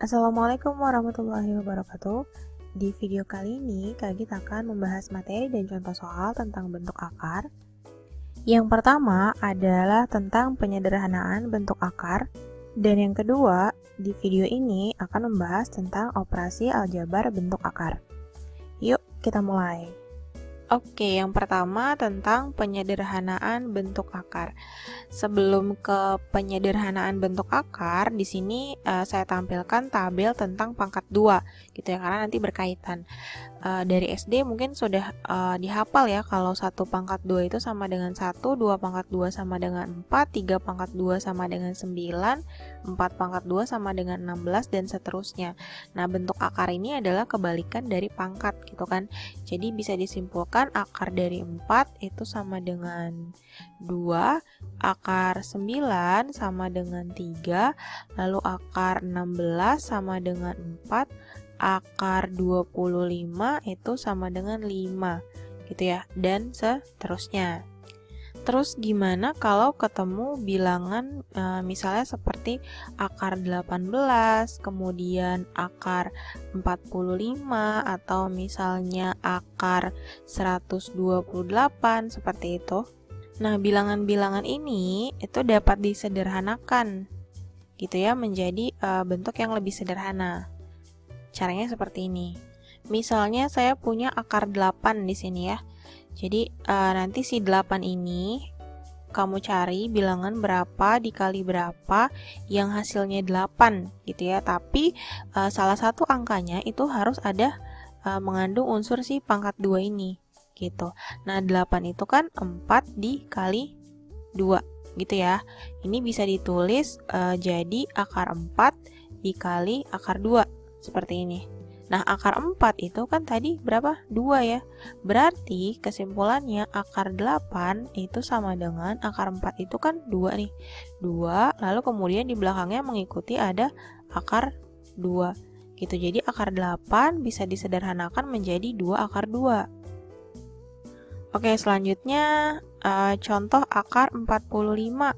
Assalamualaikum warahmatullahi wabarakatuh. Di video kali ini, Kak Git akan membahas materi dan contoh soal tentang bentuk akar. Yang pertama adalah tentang penyederhanaan bentuk akar. Dan yang kedua, di video ini akan membahas tentang operasi aljabar bentuk akar. Yuk, kita mulai. Oke, yang pertama tentang penyederhanaan bentuk akar. Sebelum ke penyederhanaan bentuk akar, di sini saya tampilkan tabel tentang pangkat 2, gitu ya, karena nanti berkaitan. Dari SD mungkin sudah dihafal ya, kalau 1 pangkat 2 itu sama dengan 1, 2 pangkat 2 sama dengan 4, 3 pangkat 2 sama dengan 9, 4 pangkat 2 sama dengan 16, dan seterusnya. Nah, bentuk akar ini adalah kebalikan dari pangkat, gitu kan. Jadi bisa disimpulkan akar dari 4 itu sama dengan 2, akar 9 sama dengan 3, lalu akar 16 sama dengan 4, akar 25 itu sama dengan 5, gitu ya, dan seterusnya. Terus gimana kalau ketemu bilangan misalnya seperti akar 18, kemudian akar 45, atau misalnya akar 128, seperti itu. Nah, bilangan-bilangan ini itu dapat disederhanakan, gitu ya, menjadi bentuk yang lebih sederhana. Caranya seperti ini. Misalnya saya punya akar 8 di sini ya. Jadi nanti si 8 ini kamu cari bilangan berapa dikali berapa yang hasilnya 8 gitu ya. Tapi salah satu angkanya itu harus ada mengandung unsur si pangkat 2 ini gitu. Nah, 8 itu kan 4 dikali 2 gitu ya. Ini bisa ditulis jadi akar 4 dikali akar 2. Seperti ini. Nah, akar 4 itu kan tadi berapa? 2 ya. Berarti kesimpulannya akar 8 itu sama dengan akar 4 itu kan 2 nih. 2, lalu kemudian di belakangnya mengikuti ada akar 2. Gitu. Jadi akar 8 bisa disederhanakan menjadi 2 akar 2. Oke, selanjutnya contoh akar 45.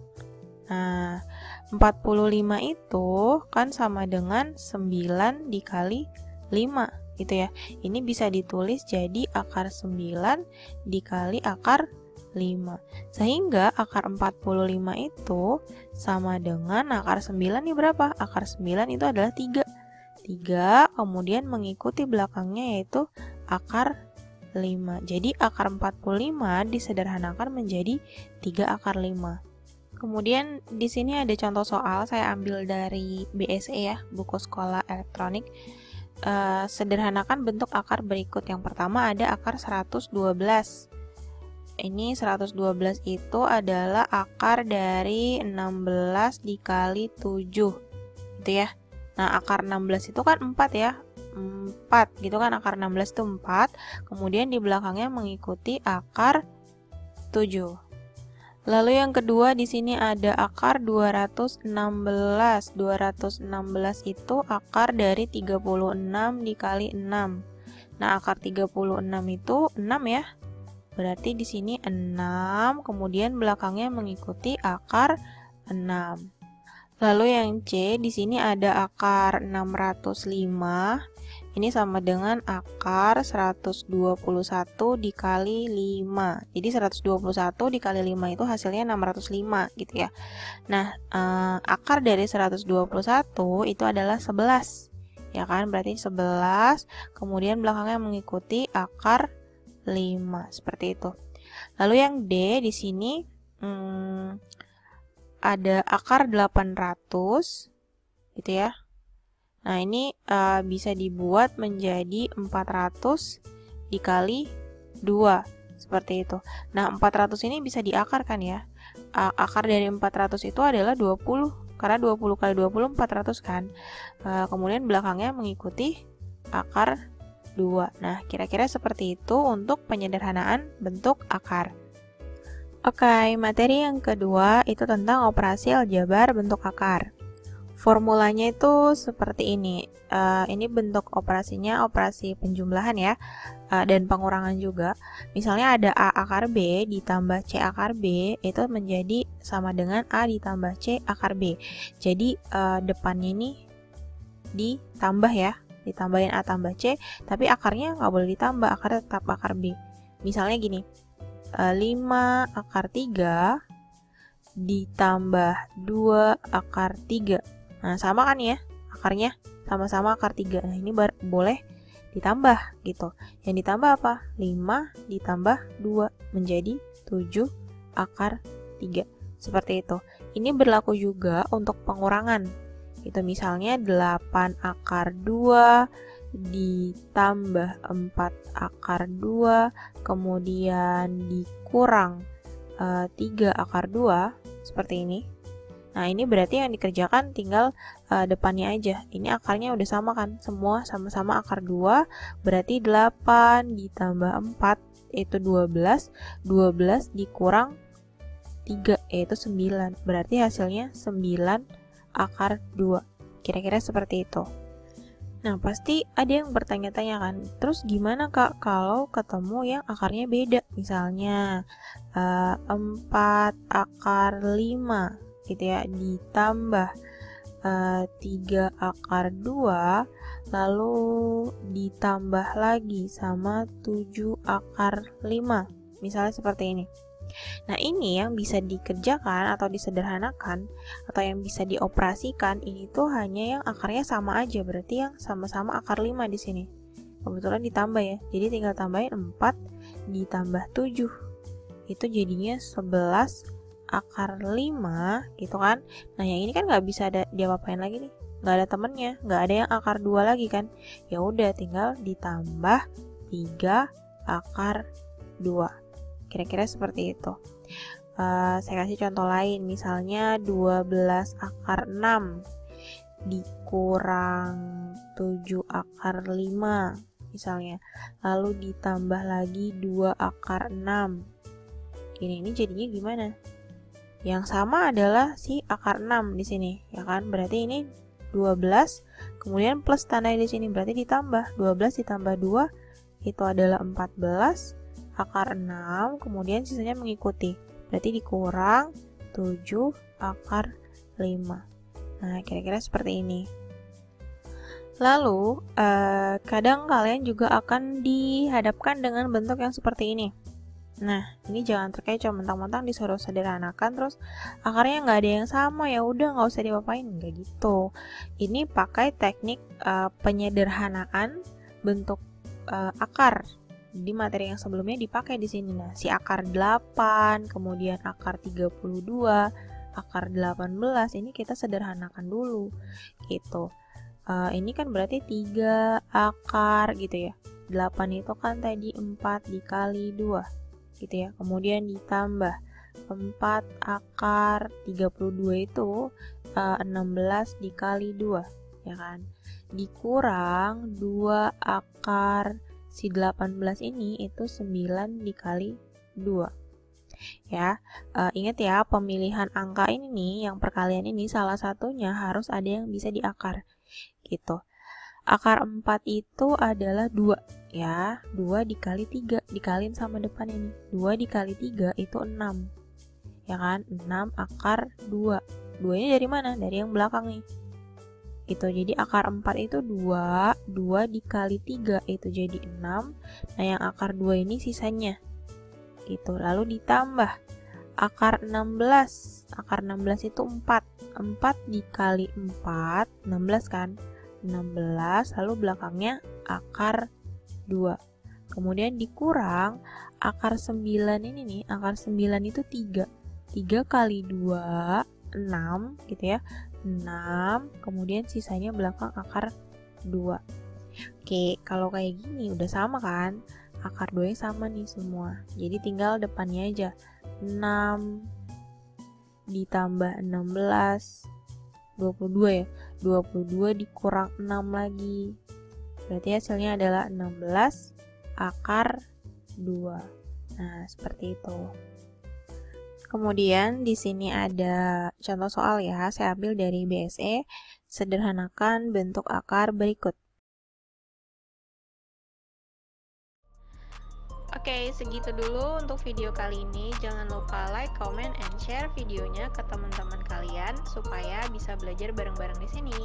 Nah, 45 itu kan sama dengan 9 dikali 5 gitu ya. Ini bisa ditulis jadi akar 9 dikali akar 5. Sehingga akar 45 itu sama dengan akar 9 ini berapa? Akar 9 itu adalah 3. 3 kemudian mengikuti belakangnya yaitu akar 5. Jadi akar 45 disederhanakan menjadi 3 akar 5. Kemudian di sini ada contoh soal, saya ambil dari BSE ya, buku sekolah elektronik. Sederhanakan bentuk akar berikut. Yang pertama ada akar 112. Ini 112 itu adalah akar dari 16 dikali 7 gitu ya. Nah, akar 16 itu kan 4 ya. 4 gitu kan, akar 16 itu 4. Kemudian di belakangnya mengikuti akar 7. Lalu yang kedua di sini ada akar 216. 216 itu akar dari 36 dikali 6. Nah, akar 36 itu 6 ya. Berarti di sini 6, kemudian belakangnya mengikuti akar 6. Lalu yang C di sini ada akar 605. Ini sama dengan akar 121 dikali 5. Jadi 121 dikali 5 itu hasilnya 605 gitu ya. Nah, akar dari 121 itu adalah 11. Ya kan? Berarti 11, kemudian belakangnya mengikuti akar 5. Seperti itu. Lalu yang D di sini ada akar 800 gitu ya. Nah, ini bisa dibuat menjadi 400 dikali 2, seperti itu. Nah, 400 ini bisa diakarkan ya. Akar dari 400 itu adalah 20, karena 20 kali 20, 400 kan. Kemudian belakangnya mengikuti akar 2. Nah, kira-kira seperti itu untuk penyederhanaan bentuk akar. Oke, materi yang kedua itu tentang operasi aljabar bentuk akar. Formulanya itu seperti ini. Ini bentuk operasinya operasi penjumlahan ya, dan pengurangan juga. Misalnya ada A akar B ditambah C akar B itu menjadi sama dengan A ditambah C akar B. Jadi depannya ini ditambah ya, ditambahin A tambah C, tapi akarnya nggak boleh ditambah, akarnya tetap akar B. Misalnya gini, 5 akar 3 ditambah 2 akar 3. Nah, sama kan ya, akarnya sama-sama akar 3. Nah, ini boleh ditambah gitu. Yang ditambah apa? 5 ditambah 2 menjadi 7 akar 3. Seperti itu. Ini berlaku juga untuk pengurangan. Itu misalnya 8 akar 2 ditambah 4 akar 2, kemudian dikurang 3 akar 2, seperti ini. Nah, ini berarti yang dikerjakan tinggal depannya aja. Ini akarnya udah sama kan? Semua sama-sama akar 2, berarti 8 ditambah 4 itu 12, 12 dikurang 3 yaitu 9. Berarti hasilnya 9 akar 2. Kira-kira seperti itu. Nah, pasti ada yang bertanya-tanya kan, terus gimana Kak kalau ketemu yang akarnya beda? Misalnya 4 akar 5 gitu ya, ditambah 3 akar 2, lalu ditambah lagi sama 7 akar 5. Misalnya seperti ini. Nah, ini yang bisa dikerjakan atau disederhanakan atau yang bisa dioperasikan ini tuh hanya yang akarnya sama aja, berarti yang sama-sama akar 5 di sini. Kebetulan ditambah ya. Jadi tinggal tambahin 4 ditambah 7. Itu jadinya 11 akar 5 gitu kan. Nah, yang ini kan nggak bisa diapa-apain lagi nih. Nggak ada temennya, nggak ada yang akar 2 lagi kan. Ya udah tinggal ditambah 3 akar 2. Kira-kira seperti itu. Saya kasih contoh lain, misalnya 12 akar 6 dikurang 7 akar 5 misalnya, lalu ditambah lagi 2 akar 6. Ini jadinya gimana? Yang sama adalah si akar 6 di sini, ya kan? Berarti ini 12 kemudian plus tanda di sini, berarti ditambah 12 ditambah 2 itu adalah 14 akar 6, kemudian sisanya mengikuti. Berarti dikurang 7 akar 5. Nah, kira-kira seperti ini. Lalu, kadang kalian juga akan dihadapkan dengan bentuk yang seperti ini. Nah, ini jangan terkecoh mentang-mentang disuruh sederhanakan terus akarnya nggak ada yang sama, ya udah nggak usah diapain, nggak gitu. Ini pakai teknik penyederhanaan bentuk akar. Di materi yang sebelumnya dipakai di sini. Nah, si akar 8, kemudian akar 32, akar 18 ini kita sederhanakan dulu gitu. Ini kan berarti 3 akar gitu ya. 8 itu kan tadi 4 dikali 2 gitu ya. Kemudian ditambah 4 akar 32 itu 16 dikali 2 ya kan. Dikurang 2 akar si 18 ini itu 9 dikali 2. Ya, ingat ya, pemilihan angka ini nih, yang perkalian ini salah satunya harus ada yang bisa diakar. Gitu. Akar 4 itu adalah 2 ya. 2 dikali 3 dikaliin sama depan ini. 2 dikali 3 itu 6. Ya kan? 6 akar 2. 2 ini dari mana? Dari yang belakang nih. Itu jadi akar 4 itu 2 dikali 3 itu jadi 6. Nah, yang akar 2 ini sisanya gitu. Lalu ditambah akar 16 itu 4 dikali 4 16 kan, 16 lalu belakangnya akar 2. Kemudian dikurang akar 9 ini nih, akar 9 itu 3 kali 2 6 gitu ya, 6, kemudian sisanya belakang akar 2. Oke, kalau kayak gini udah sama kan? Akar 2 nya sama nih semua. Jadi tinggal depannya aja. 6 ditambah 16, 22 ya. 22 dikurang 6 lagi. Berarti hasilnya adalah 16 akar 2. Nah, seperti itu. Kemudian di sini ada contoh soal ya, saya ambil dari BSE, sederhanakan bentuk akar berikut. Oke, segitu dulu untuk video kali ini. Jangan lupa like, comment, and share videonya ke teman-teman kalian supaya bisa belajar bareng-bareng di sini.